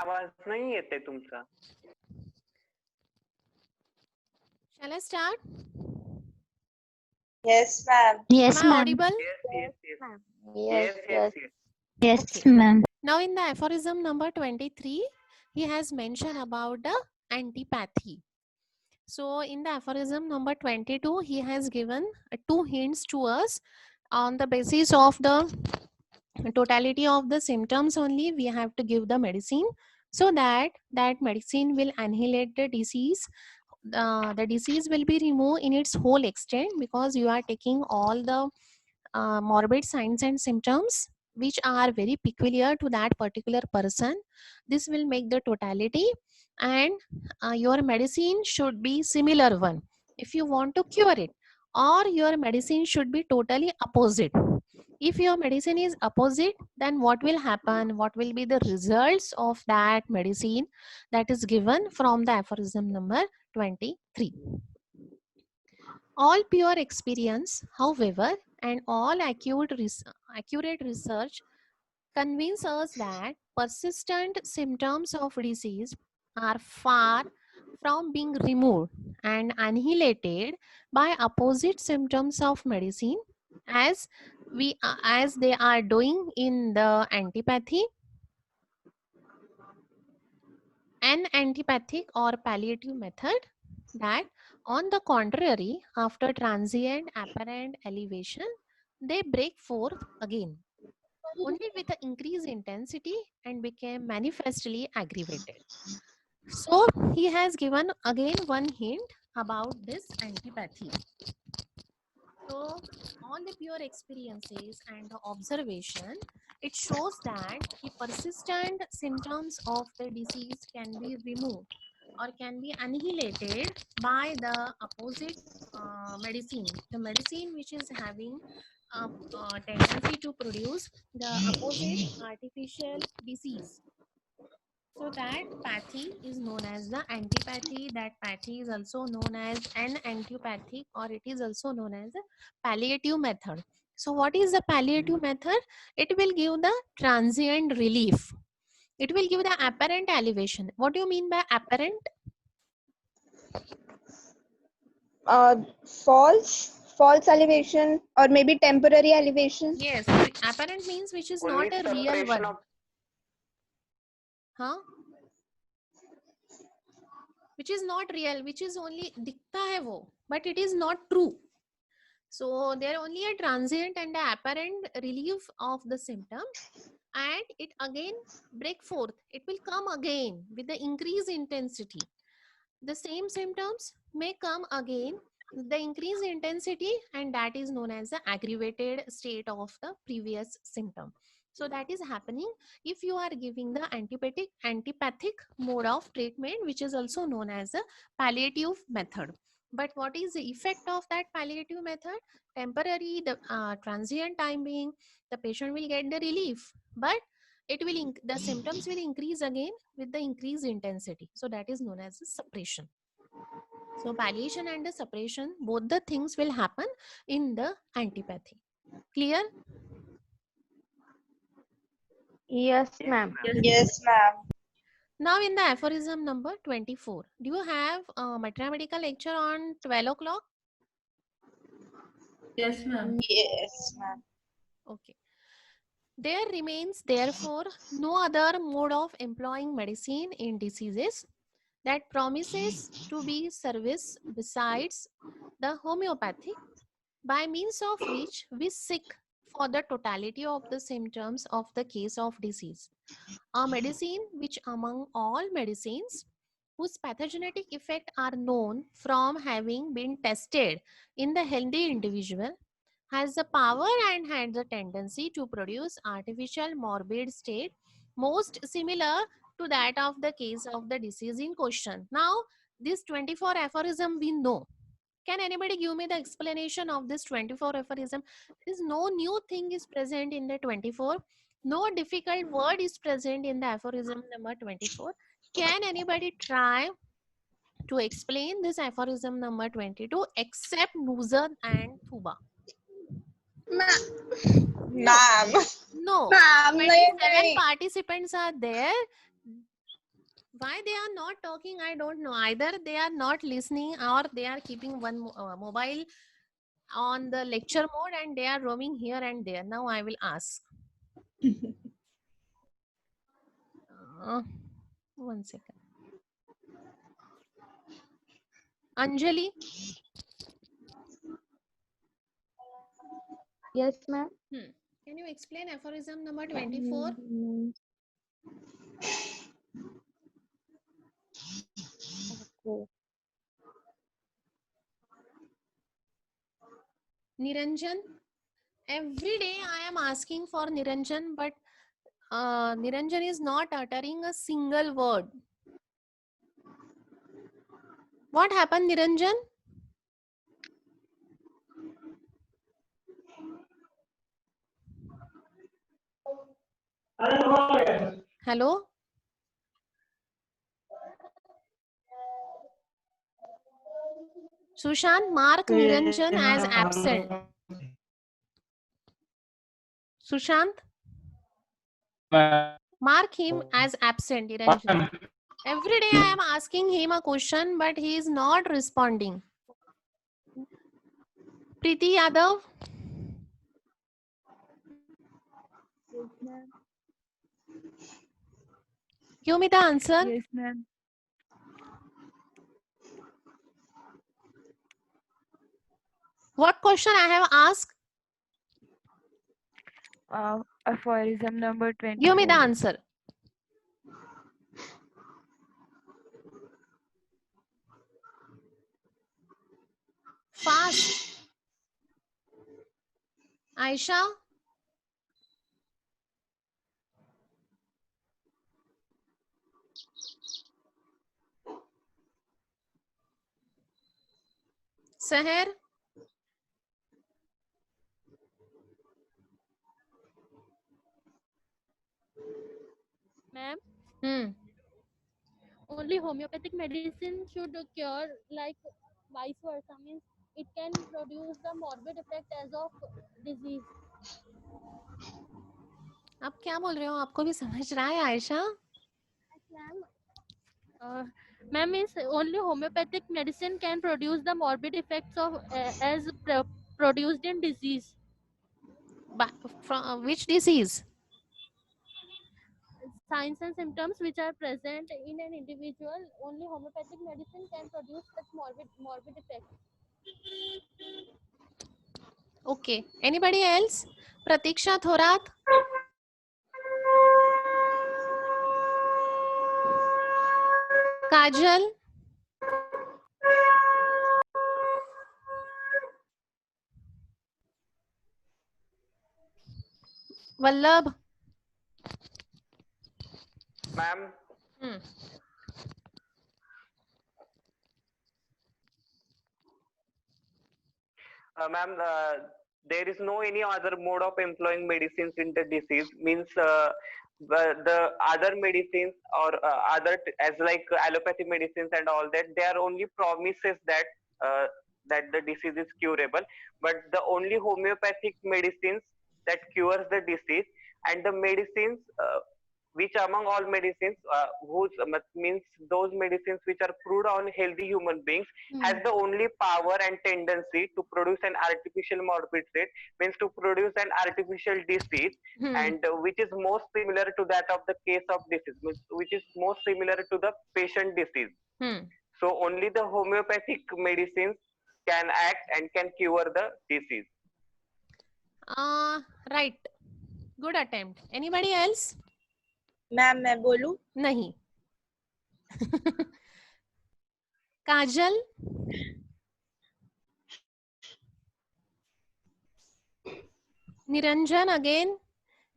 आवाज नाही येते तुमचा. Shall I start? Yes, ma'am. Yes, Am I ma'am. audible? Yes. Yes, Yes. Yes, Okay. ma'am. Now in the aphorism number 23, he has mentioned about the antipathy. So in the aphorism number 22, he has given two hints to us on the basis of the totality of the symptoms only. We have to give the medicine so that that medicine will annihilate the disease. The disease will be removed in its whole extent because you are taking all the morbid signs and symptoms which are very peculiar to that particular person. This will make the totality, and your medicine should be similar one if you want to cure it, or your medicine should be totally opposite. If your medicine is opposite, then what will happen? What will be the results of that medicine that is given from the aphorism number 23? All pure experience, however, and all accurate research convince us that persistent symptoms of disease are far from being removed and annihilated by opposite symptoms of medicine, as as they are doing in the antipathy. An antipathic or palliative method that, on the contrary, after transient apparent elevation, they break forth again, only with the increased intensity, and became manifestly aggravated. So he has given again one hint about this antipathy. So all the pure experiences and the observation, it shows that the persistent symptoms of the disease can be removed or can be annihilated by the opposite medicine. The medicine which is having a tendency to produce the opposite artificial disease. So that pathy is known as the antipathy. That pathy is also known as an antipathic, or it is also known as a palliative method. So what is the palliative method? It will give the transient relief. It will give the apparent elevation. What do you mean by apparent? False elevation or maybe temporary elevation. Yes, apparent means which is Only not a real suppression one. of Huh? Which is not real, which is only दिखता है वो, but it is not true. So there are only a transient and a apparent relief of the symptom, and it again break forth. It will come again with the increased intensity. The same symptoms may come again with the increased intensity, and that is known as the aggravated state of the previous symptom. So that is happening if you are giving the antipathic mode of treatment, which is also known as a palliative method. But what is the effect of that palliative method? Temporary, the transient time being, the patient will get the relief, but it will the symptoms will increase again with the increased intensity. So that is known as suppression. So palliation and the suppression, both the things will happen in the antipathy. Clear? Yes, ma'am. Yes, ma'am. Now in the aphorism number 24, do you have a mathematical lecture on 12 o'clock? Yes, ma'am. Yes, ma'am. Okay. There remains therefore no other mode of employing medicine in diseases that promises to be service besides the homeopathic, by means of which we seek for the totality of the symptoms of the case of disease. A medicine which among all medicines whose pathogenetic effects are known from having been tested in the healthy individual has the power and had the tendency to produce artificial morbid state most similar to that of the case of the disease in question. Now, this 24 aphorism we know. Can anybody give me the explanation of this 24 aphorism? There is no new thing is present in the 24. No difficult word is present in the aphorism number 24. Can anybody try to explain this aphorism number 22 except Nuzar and Thuba? No. Ma'am. No. Ma'am, 27 nahi. participants are there. Why they are not talking, I don't know. Either they are not listening or they are keeping one mobile on the lecture mode and they are roaming here and there. Now I will ask. One second. Anjali, Yes, ma'am. can you explain aphorism number 24? Okay. Niranjan, every day I am asking for Niranjan, but Niranjan is not uttering a single word. What happened, Niranjan? Hello? Sushant, mark Niranjan as absent. Sushant, mark him as absent, Niranjan. Every day I am asking him a question, but he is not responding. Preeti Yadav, Yes, ma'am. give me the answer. Yes, ma'am. What question I have asked? Aphorism number 24. Give me the answer. Fast. Aisha, Seher, Ma'am, hmm. only homeopathic medicine should cure, like vice versa, means it can produce the morbid effect as of disease. आप क्या बोल रहे हो? आपको भी समझ रहा है Ayesha? Ma'am, means only homeopathic medicine can produce the morbid effects of as produced in disease. From which disease? Signs and symptoms which are present in an individual, only homeopathic medicine can produce such morbid effects. Okay. Anybody else? Pratiksha Thorat? Kajal? Vallabh? Ma'am, ma'am, there is no any other mode of employing medicines in the disease. Means the other medicines or as like allopathy medicines and all that, they are only promises that that the disease is curable. But the only homeopathic medicines that cures the disease, and the medicines which among all medicines whose means those medicines which are proved on healthy human beings has the only power and tendency to produce an artificial morbid state, means to produce an artificial disease, and which is most similar to that of the case of disease, which is most similar to the patient disease. So only the homeopathic medicines can act and can cure the disease. Right. Good attempt. Anybody else? Ma'am मैं बोलूं? नहीं. Kajal? Niranjan again?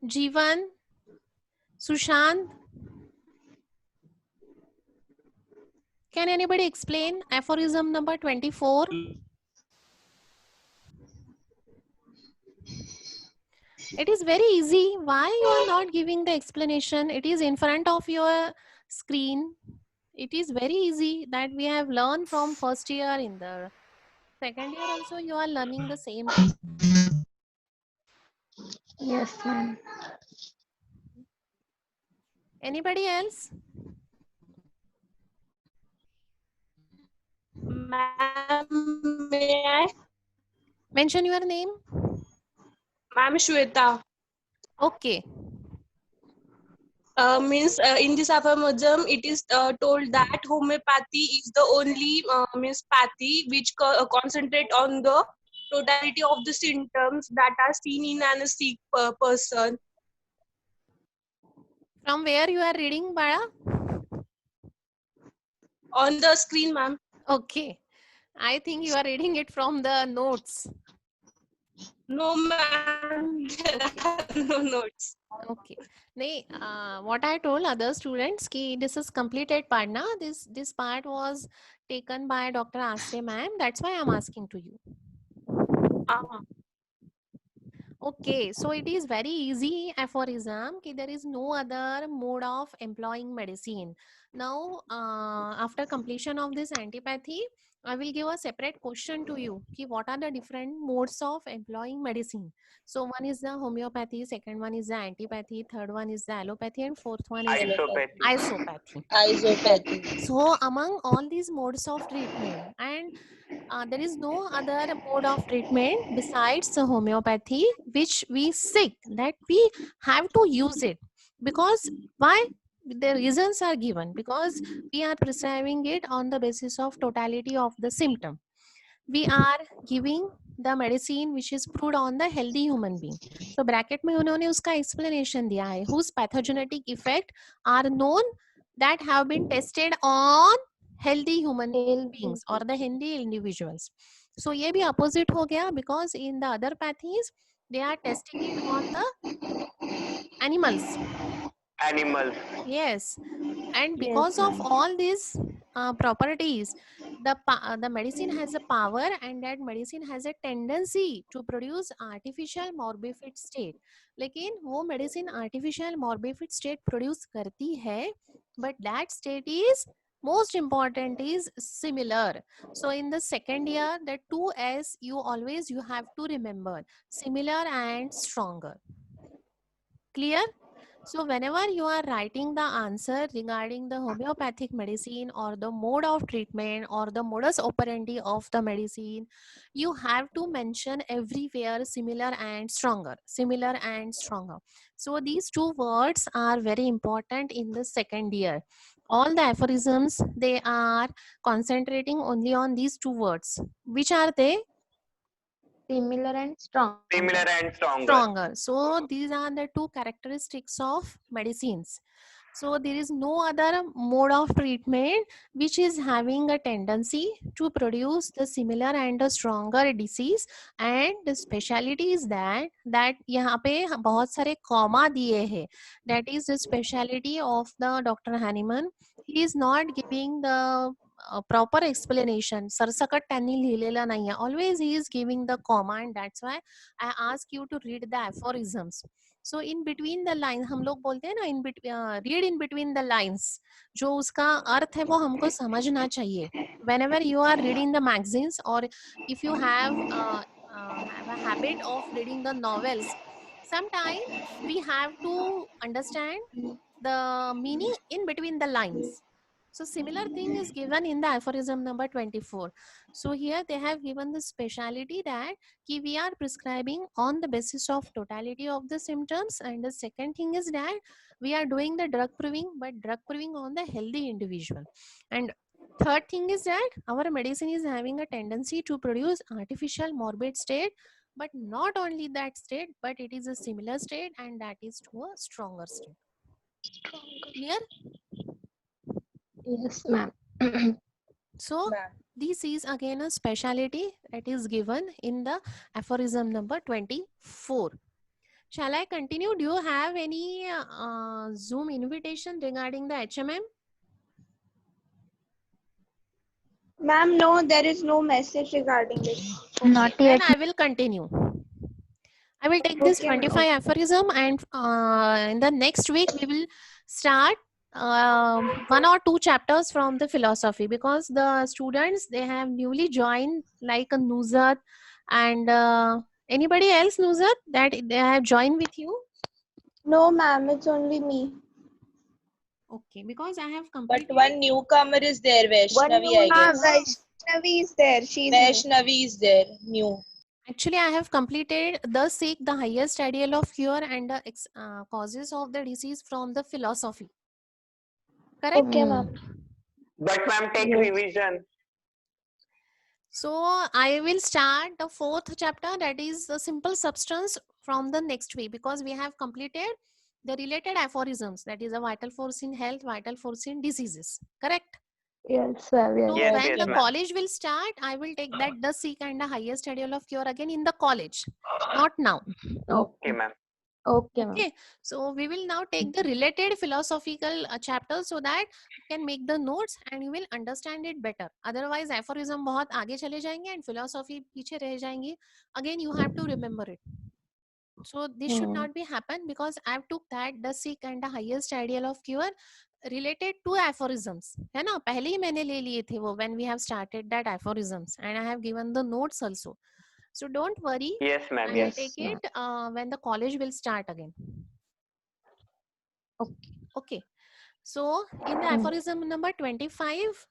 Jeevan? Sushant? Can anybody explain aphorism number 24? It is very easy. Why you are not giving the explanation? It is in front of your screen. It is very easy that we have learned from first year. In the second year also you are learning the same thing. Yes, ma'am. Anybody else? Ma'am, may I? Mention your name. Ma'am Shweta. Okay. Means in this aphorism, it is told that homeopathy is the only means pathy which concentrate on the totality of the symptoms that are seen in an sick person. From where you are reading, Bala? On the screen, ma'am. Okay. I think you are reading it from the notes. No, ma'am. There are no notes. Okay. Nahi, what I told other students ki this is completed part na. This part was taken by Dr. Asre ma'am. That's why I'm asking to you. Okay, so it is very easy aphorism ki there is no other mode of employing medicine. Now, after completion of this antipathy, I will give a separate question to you ki what are the different modes of employing medicine. So one is the homeopathy, second one is the antipathy, third one is the allopathy, and fourth one is Isopathy. isopathy. Isopathy. So among all these modes of treatment, and there is no other mode of treatment besides the homeopathy which we seek that we have to use it. Because why? The reasons are given because we are prescribing it on the basis of totality of the symptom. We are giving the medicine which is proved on the healthy human being. So bracket में उन्होंने उसका explanation दिया है whose pathogenic effect are known that have been tested on healthy human beings or the healthy individuals. So ये भी opposite हो गया because in the other pathies they are testing it on the animals. Animals. Yes, and because of all these properties, the medicine has a power, and that medicine has a tendency to produce artificial morbid state. लेकिन वो medicine artificial morbid state produce करती है, but that state is most important is similar. So in the second year, the 2S you have to remember similar and stronger. Clear? So whenever you are writing the answer regarding the homeopathic medicine or the mode of treatment or the modus operandi of the medicine, you have to mention everywhere similar and stronger, similar and stronger. So these two words are very important in the second year. All the aphorisms, they are concentrating only on these two words. Which are they? Similar and strong. Similar and stronger. Stronger. So these are the two characteristics of medicines. So there is no other mode of treatment which is having a tendency to produce the similar and the stronger disease. And the speciality is that यहाँ पे बहुत सारे comma दिए हैं. That is the speciality of the Dr. Hahnemann. He is not giving the proper explanation. सरसकट त्यांनी लिहिलेला नाहीये. Always he is giving the comma, and that's why I ask you to read the aphorisms. So in between the lines, हम लोग बोलते हैं ना read in between the lines. जो उसका अर्थ है वो हमको समझना चाहिए. Whenever you are reading the magazines or if you have a habit of reading the novels, sometimes we have to understand the meaning in between the lines. So similar thing is given in the aphorism number 24. So here they have given the speciality that we are prescribing on the basis of totality of the symptoms, and the second thing is that we are doing the drug proving, but drug proving on the healthy individual. And third thing is that our medicine is having a tendency to produce artificial morbid state, but not only that state, but it is a similar state, and that is to a stronger state. Clear? Yes, ma'am. So this is again a speciality that is given in the aphorism number 24. Shall I continue? Do you have any Zoom invitation regarding the HMM? Ma'am, no, there is no message regarding this. Not Then yet. I will continue. I will take this Okay, ma'am. 25 aphorism, and in the next week we will start 1 or 2 chapters from the philosophy, because the students, they have newly joined, like a Nuzat and anybody else, Nuzat, that they have joined with you? No, ma'am, it's only me. Okay, because I have But completed. one newcomer is there, Vaishnavi, I guess. Guys, Vaishnavi is there. She is new. Vaishnavi is there, new. Actually, I have completed the seek the highest ideal of cure and the causes of the disease from the philosophy. Correct? Okay, ma'am. But ma'am, take Yes. revision. So I will start the fourth chapter, that is the simple substance, from the next week, because we have completed the related aphorisms, that is a vital force in health, vital force in diseases. Correct? Yes, ma'am. Yes. So Yes, when yes, the ma'am. college will start, I will take that the seek and the highest ideal of cure again in the college, not now. Okay, ma'am. Okay, ma'am. Okay, so we will now take the related philosophical chapters so that you can make the notes and you will understand it better. Otherwise, aphorism बहुत आगे चले जाएंगे and philosophy पीछे रह जाएंगी. Again, you have to remember it. So this should not be happen, because I have took that the seek and the highest ideal of cure related to aphorisms. है ना? पहले ही मैंने ले लिए थे वो when we have started that aphorisms, and I have given the notes also. So don't worry. Yes, I ma'am. will Yes. take it when the college will start again. Okay. Okay. So in the aphorism number 25,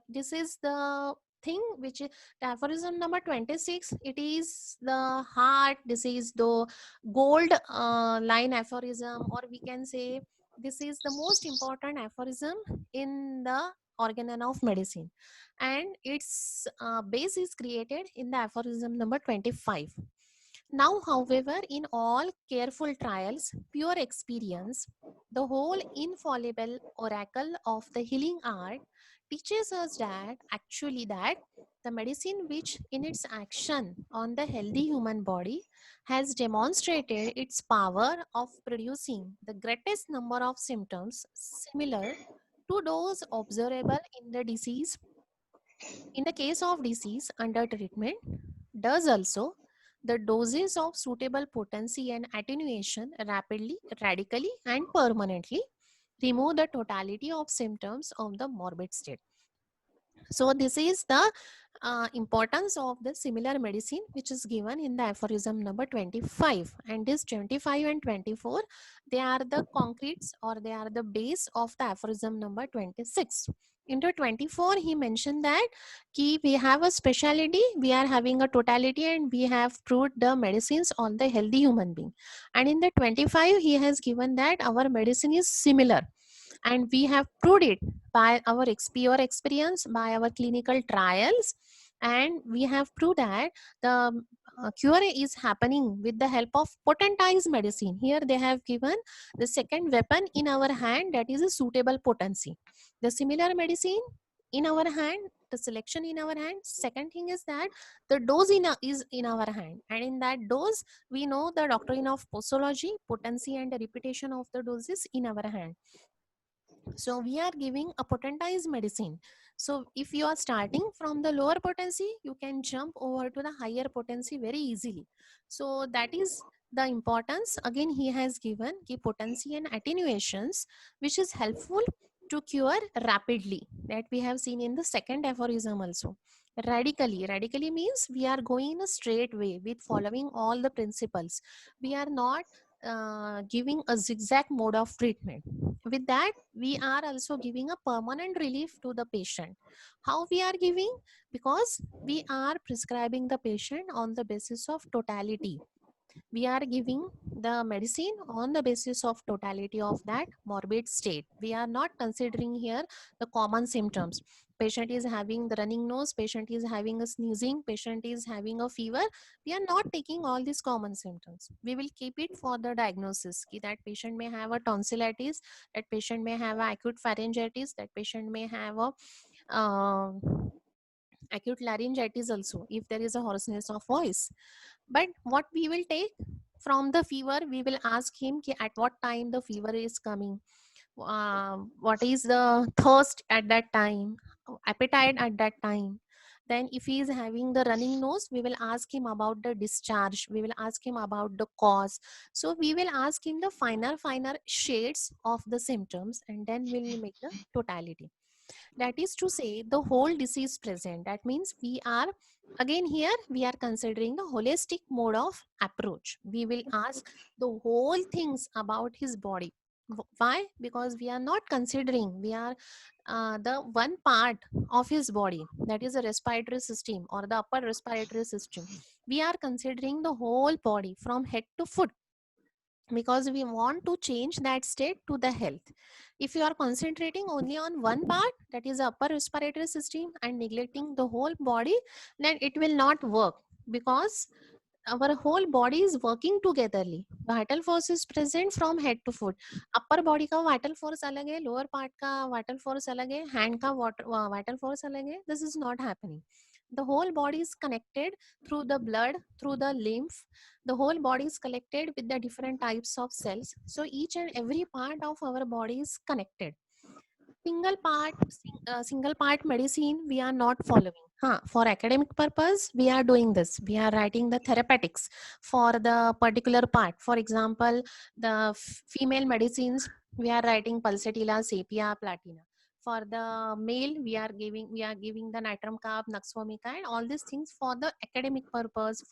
this is the thing which is the aphorism number 26. It is the heart. This is the gold line aphorism, or we can say this is the most important aphorism in the organon of medicine, and its base is created in the aphorism number 25. Now, however, in all careful trials, pure experience, the whole infallible oracle of the healing art teaches us that actually that the medicine which in its action on the healthy human body has demonstrated its power of producing the greatest number of symptoms similar to those observable in the disease in the case of disease under treatment, does also the doses of suitable potency and attenuation rapidly, radically, and permanently remove the totality of symptoms of the morbid state. So this is the importance of the similar medicine which is given in the aphorism number 25, and this 25 and 24, they are the concretes, or they are the base of the aphorism number 26. Into 24 he mentioned that we have a speciality, we are having a totality, and we have proved the medicines on the healthy human being. And in the 25 he has given that our medicine is similar, and we have proved it by our pure experience, by our clinical trials, and we have proved that the cure is happening with the help of potentized medicine. Here they have given the second weapon in our hand, that is a suitable potency. The similar medicine in our hand, the selection in our hand. Second thing is that the dose is in our hand, and in that dose we know the doctrine of posology, potency and the repetition of the doses in our hand. So we are giving a potentized medicine. So if you are starting from the lower potency, you can jump over to the higher potency very easily. So that is the importance. Again, he has given the potency and attenuations, which is helpful to cure rapidly, that we have seen in the second aphorism also. Radically means we are going in a straight way with following all the principles. We are not giving a zigzag mode of treatment. With that, we are also giving a permanent relief to the patient. How we are giving? Because we are prescribing the patient on the basis of totality. We are giving the medicine on the basis of totality of that morbid state. We are not considering here the common symptoms. Patient is having the running nose, patient is having a sneezing, patient is having a fever. We are not taking all these common symptoms. We will keep it for the diagnosis. That patient may have a tonsillitis, that patient may have a acute pharyngitis, that patient may have a acute laryngitis also, if there is a hoarseness of voice. But what we will take from the fever, we will ask him at what time the fever is coming, what is the thirst at that time, appetite at that time. Then if he is having the running nose, we will ask him about the discharge, we will ask him about the cause. So we will ask him the finer shades of the symptoms, and then we will make the totality. That is to say, the whole disease present. That means we are, again here we are considering the holistic mode of approach. We will ask the whole things about his body, Why? Because we are not considering, we are the one part of his body, that is the respiratory system or the upper respiratory system. We are considering the whole body from head to foot, because we want to change that state to the health. If you are concentrating only on one part, that is the upper respiratory system, and neglecting the whole body, then it will not work, because our whole body is working togetherly. Vital force is present from head to foot. Upper body का vital force अलग है, lower part का vital force अलग है, hand का vital force अलग है. This is not happening. The whole body is connected through the blood, through the lymph. The whole body is connected with the different types of cells. So each and every part of our body is connected. Single part medicine we are not following. For academic purpose we are doing this. We are writing the therapeutics for the particular part. For example, the female medicines, we are writing pulsatilla, sepia, platina. For the male we are giving the nitram carb, naxvomica, and all these things for the academic purpose.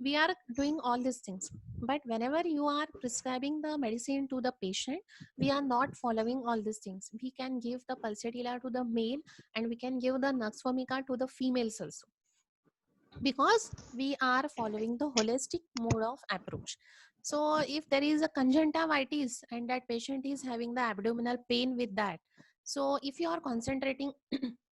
We are doing all these things. But whenever you are prescribing the medicine to the patient, we are not following all these things. We can give the pulsatilla to the male, and we can give the naxvomica to the females also, because we are following the holistic mode of approach. So if there is a conjunctivitis and that patient is having the abdominal pain with that, so if you are concentrating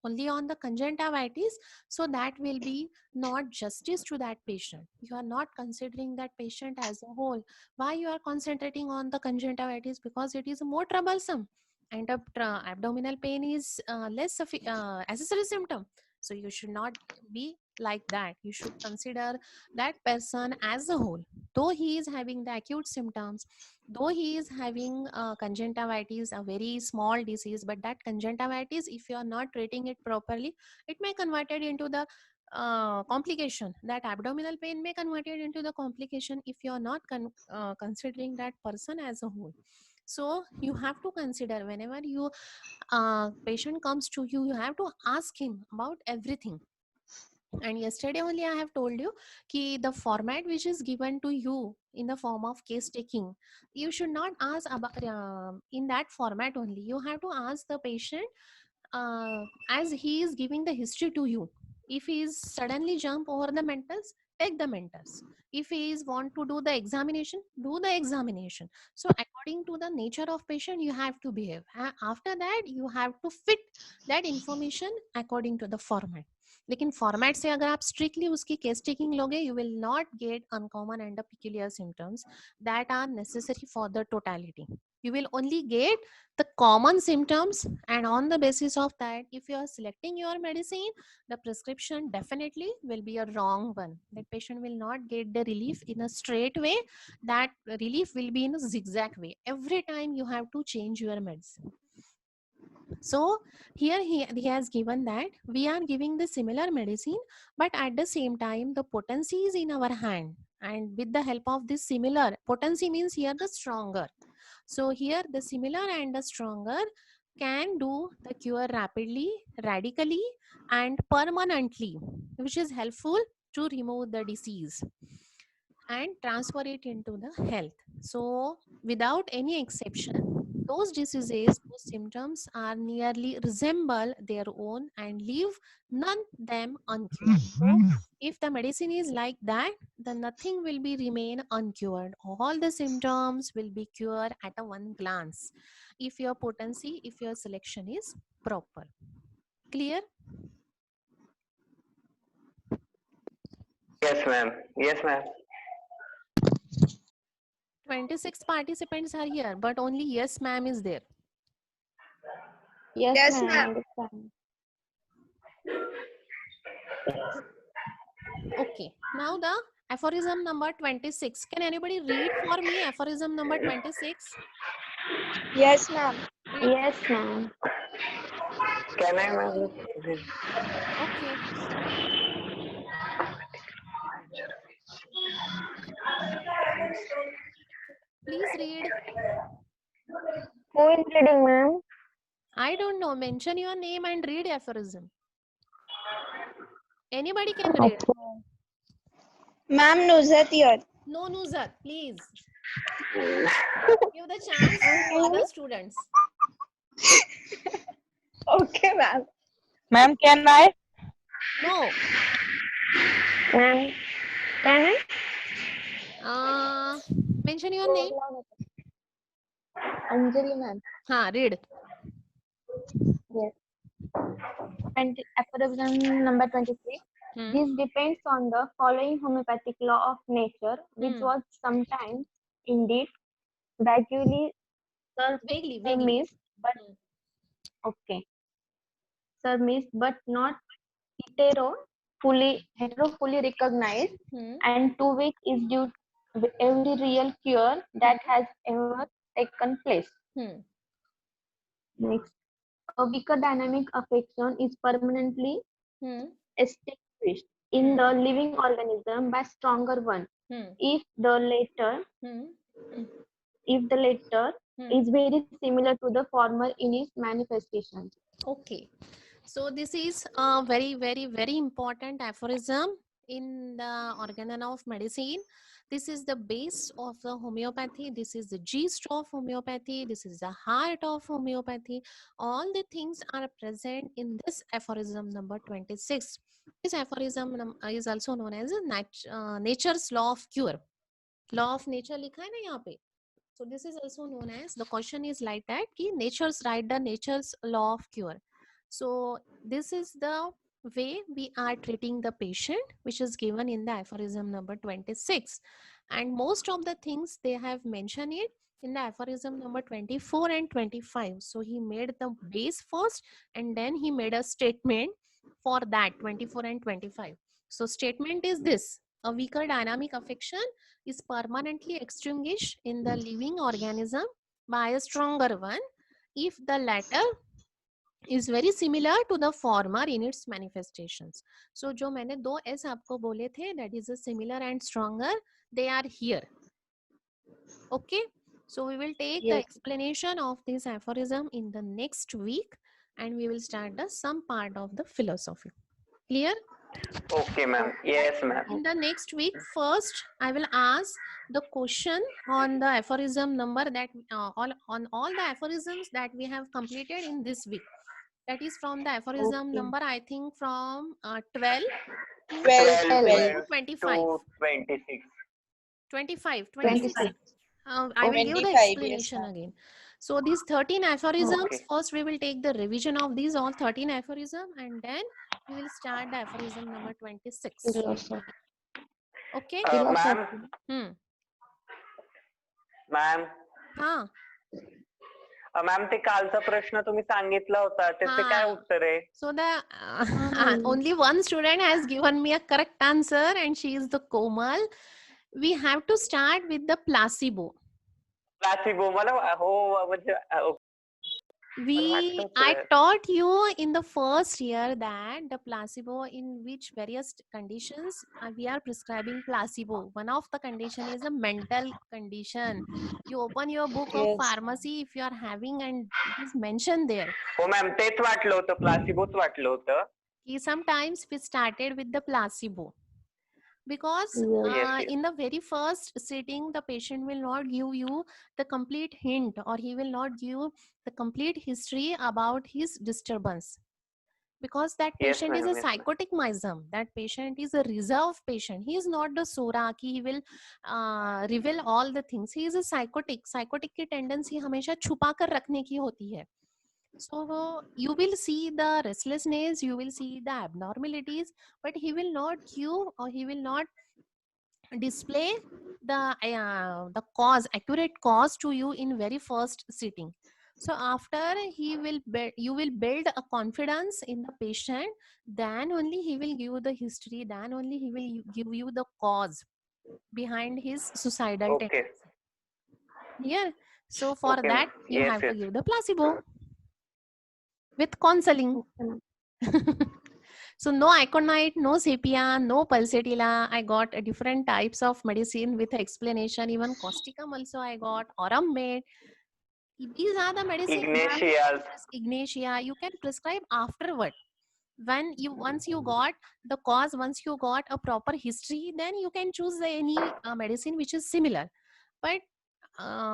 only on the conjunctivitis, so that will be not justice to that patient. You are not considering that patient as a whole. Why you are concentrating on the conjunctivitis? Because it is more troublesome, and abdominal pain is less accessory symptom. So you should not be like that. You should consider that person as a whole. Though he is having the acute symptoms, though he is having conjunctivitis, a very small disease, but that conjunctivitis, if you are not treating it properly, it may convert it into the complication. That abdominal pain may convert it into the complication if you are not considering that person as a whole. So you have to consider, whenever you patient comes to you, you have to ask him about everything. And yesterday only I have told you ki the format which is given to you in the form of case taking, you should not ask about in that format only. You have to ask the patient as he is giving the history to you. If he is suddenly jump over the mentals, take the mentals. If he is want to do the examination, do the examination. So according to the nature of patient, you have to behave. After that, you have to fit that information according to the format. लेकिन format से अगर आप strictly उसकी case taking लोगे, you will not gate uncommon and peculiar symptoms that are necessary for the totality. You will only get the common symptoms, and on the basis of that, if you are selecting your medicine, the prescription definitely will be a wrong one. That patient will not get the relief in a straight way. That relief will be in a zigzag way. Every time you have to change your medicine. So here he has given that we are giving the similar medicine, but at the same time the potency is in our hand, and with the help of this similar, potency means here the stronger. So here the similar and the stronger can do the cure rapidly, radically, and permanently, which is helpful to remove the disease and transfer it into the health. So without any exception, those diseases, those symptoms are nearly resemble their own and leave none them uncured. So if the medicine is like that, then nothing will be remain uncured. All the symptoms will be cured at a one glance, if your potency, if your selection is proper. Clear? Yes, ma'am. Yes, ma'am. 26 participants are here, but only yes ma'am is there. Yes, Yes, ma'am. I ma'am. understand. Okay, now the aphorism number 26. Can anybody read for me aphorism number 26? Yes, ma'am. Yes, ma'am. Can I, ma'am? Okay. Please read. Who is reading, ma'am? I don't know. Mention your name and read aphorism. Anybody can read. Okay. Ma'am, Nuzhat here. No, Nuzat, please. Give the chance to other students. Okay, ma'am. Ma'am, can I? No. Ma'am, can Mention your name. I? Anjali, ma'am. Read. Yes. And aphorism number 23. Hmm. This depends on the following homeopathic law of nature, which Hmm. was sometimes indeed vaguely Vaguely. surmised, but Hmm. okay, surmised but not hetero fully recognized, Hmm. and to which is due every real cure that has ever taken place. Hmm. Next, a weaker dynamic affection is permanently Hmm. extinguished in the living organism by stronger one. Hmm. If the latter, Hmm. if the latter Hmm. is very similar to the former in its manifestation. Okay. So this is a very, very, very important aphorism in the organon of medicine. This is the base of the homeopathy. This is the gist of homeopathy. This is the heart of homeopathy. All the things are present in this aphorism number 26. This aphorism is also known as nature's law of cure. Law of nature लिखा है ना यहाँ पे. So this is also known as, the question is like that कि nature's right, the nature's law of cure. So this is the way we are treating the patient, which is given in the aphorism number 26. And most of the things they have mentioned it in the aphorism number 24 and 25. So he made the base first and then he made a statement for that 24 and 25. So statement is this: a weaker dynamic affection is permanently extinguished in the living organism by a stronger one if the latter is very similar to the former in its manifestations. So जो मैंने दो S आपको बोले थे, that is a similar and stronger, they are here. Okay, so we will take the Yes. explanation of this aphorism in the next week and we will start the some part of the philosophy. Clear? Okay, ma'am. Yes, ma'am. In the next week, first I will ask the question on the aphorism number that on all the aphorisms that we have completed in this week. That is from the aphorism Okay. number, I think from 12 to 12, 12 12 to 25. to 26. 25, 26. 26. I will give the 25, yes, explanation ma'am. again. So these 13 aphorisms, Okay. first we will take the revision of these all 13 aphorisms and then we will start the aphorism number 26. Philosophy. Okay? Ma'am, Hmm. ma'am, हाँ. Ma'am ते कालचा प्रश्न तुम्ही सांगितला होता त्याचे काय हाँ. उत्तर आहे? So the only one student has given me a correct answer and she is the Komal. We have to start with the placebo. Placebo मला हो म्हणजे I taught you in the first year that the placebo, in which various conditions we are prescribing placebo. One of the condition is a mental condition. You open your book of Yes. pharmacy if you are having and it is mentioned there. हो ma'am तेच वाटलं होतं प्लासिबोच वाटलं होतं. Sometimes we started with the placebo. Because Yes. in the very first sitting, the patient will not give you the complete hint or he will not give the complete history about his disturbance. Because that Yes, patient is ma'am, a yes, ma'am. psychotic miasm. That patient is a reserve patient. He is not the sora ki he will reveal all the things. He is a psychotic. Psychotic की tendency हमेशा छुपा कर रखने की होती है. So you will see the restlessness, you will see the abnormalities, but he will not give or he will not display the cause, accurate cause to you in very first sitting. So after you will build a confidence in the patient, then only he will give the history, then only he will give you the cause behind his suicidal Okay. tendency. Yeah. So for Okay, that ma'am. you Yes, have to yes. give the placebo with counseling. So no Iconite, no Sepia, no Pulsatilla. I got different types of medicine with explanation. Even Causticum also I got, Aurum made. These are the medicine. Ignatius. Ignatia. You can prescribe afterward. Once you got the cause, once you got a proper history, then you can choose any medicine which is similar. But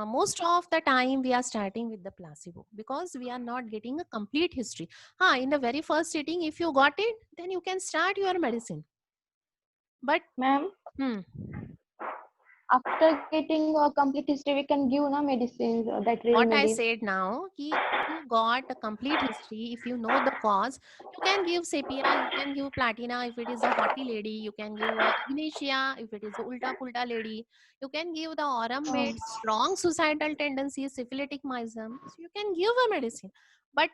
most of the time we are starting with the placebo because we are not getting a complete history. In the very first sitting, if you got it, then you can start your medicine. But Ma'am, after getting a complete history, we can give na medicines that real what I medicine. said now, if you got a complete history, if you know the cause, you can give sepia, you can give platina if it is a haughty lady, you can give ignatia if it is a ulta pulta lady, you can give the aurum with strong suicidal tendencies, syphilitic mism, so you can give a medicine. But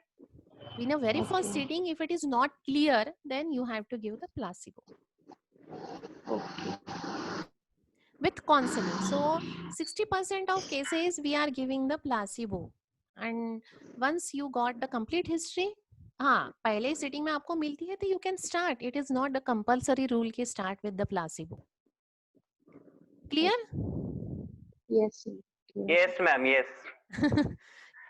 in a very first Okay. sitting, if it is not clear, then you have to give the placebo Okay. with counseling. So 60% of cases we are giving the placebo, and once you got the complete history, पहले sitting में आपको मिलती है तो you can start. It is not a compulsory rule कि start with the placebo. Clear? Yes. Yes, ma'am. Yes.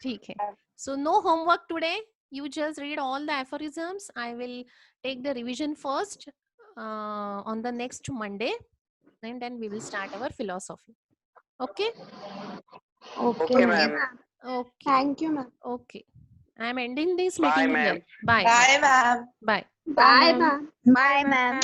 ठीक है. So no homework today. You just read all the aphorisms. I will take the revision first on the next Monday, and then we will start our philosophy. Okay? Okay, ma'am. Okay. Thank you, ma'am. Okay. I am ending this Bye, meeting ma'am. here. Bye. Bye, ma'am. Bye. Bye, ma'am. Bye, ma'am.